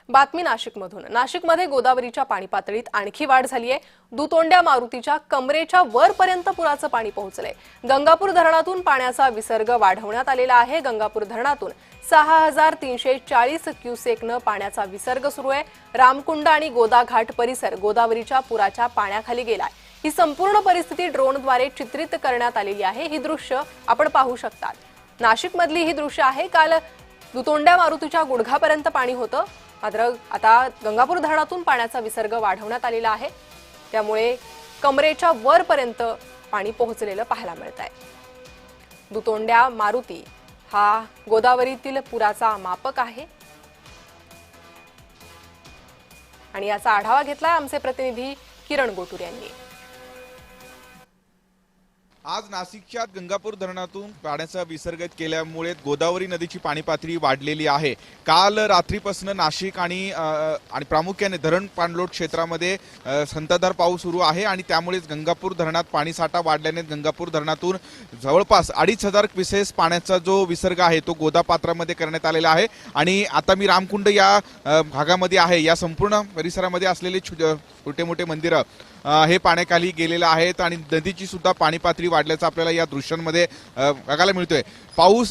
बातमी नाशिकमधून। नाशिकमध्ये गोदावरीच्या पाणी पातळीत आणखी वाढ झाली आहे। दुतोंड्या मारुतीच्या कमरेच्या वरपर्यंत पुराचं पाणी पोहोचलंय। गंगापूर धरणातून पाण्याचा विसर्ग वाढवण्यात आलेला आहे। गंगापूर धरणातून 6340 क्युसेकनं पाण्याचा विसर्ग सुरू आहे। रामकुंड आणि गोदाघाट परिसर गोदावरीच्या पुराच्या पाण्याखाली गेलाय। ही संपूर्ण परिस्थिती ड्रोनद्वारे चित्रित करण्यात आलेली आहे। ही दृश्य आपण पाहू शकता। नाशिकमधली ही दृश्य आहे। काल दुतोंड्या मारुतीच्या गुडघापर्यंत पाणी होतं, मात्र आता गंगापूर धरणातून पाण्याचा विसर्ग वाढवण्यात आलेला आहे। त्यामुळे कमरेच्या वरपर्यंत पाणी पोहोचलेलं पाहायला मिळतंय। दुतोंड्या मारुती हा गोदावरीतील पुराचा मापक आहे आणि याचा आढावा घेतलाय आमचे प्रतिनिधी किरण गोटूर यांनी। आज नाशिकच्या गंगापूर धरणातून पाण्याचा विसर्ग केल्यामुळे गोदावरी नदीची पाणी पातळी वाढलेली आहे। काल रात्रीपासून नाशिक आणि प्रामुख्याने धरण पाणलोट क्षेत्रामध्ये संततधार पाऊस सुरू आहे आणि त्यामुळेच गंगापूर धरणात पाणीसाठा वाढल्याने गंगापूर धरणातून जवळपास 2500 क्युसेस पाण्याचा जो विसर्ग आहे तो गोदापात्रामध्ये करण्यात आलेला आहे। आणि आता मी रामकुंड या भागामध्ये आहे। या संपूर्ण परिसरामध्ये असलेले छोटे मोठे मंदिरं हे पाण्याखाली गेलेले आहेत आणि नदीची सुद्धा पाणी पातळी वाढल्याचं आपल्याला या दृश्यांमध्ये बघायला मिळतोय। पाऊस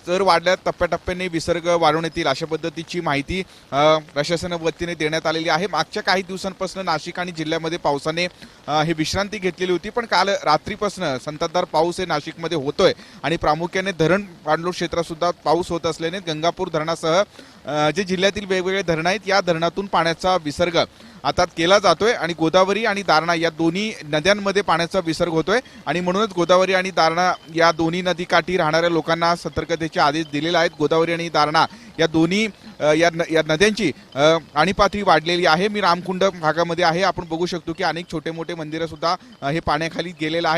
जर वाढल्या टप्प्याटप्प्याने विसर्ग वाढवण्यात येईल अशा पद्धतीची माहिती प्रशासनाच्या वतीने देण्यात आलेली आहे। मागच्या काही दिवसांपासून नाशिक आणि जिल्ह्यामध्ये पावसाने हे विश्रांती घेतलेली होती, पण काल रात्रीपासून संततधार पाऊस हे नाशिकमध्ये होतोय आणि प्रामुख्याने धरण पाणलोट क्षेत्रात सुद्धा पाऊस होत असल्याने गंगापूर धरणासह जे जिल्ह्यातील वेगवेगळे धरण आहेत या धरणातून पाण्याचा विसर्ग आता केला जातोय आणि गोदावरी आणि दारणा या दोन्ही नद्यांमध्ये पाण्याचा विसर्ग होतोय आणि म्हणूनच गोदावरी आणि दारणा या दोन्ही नदीकाठी राहणाऱ्या लोकांना सतर्कतेचे आदेश दिलेले आहेत। गोदावरी आणि दारणा या दोन्ही या नद्यांची पाणी पातळी वाढलेली आहे। मी रामकुंड भागामध्ये आहे। आपण बघू शकतो की अनेक छोटे मोठे मंदिरं सुद्धा हे पाण्याखाली गेलेलं आहे।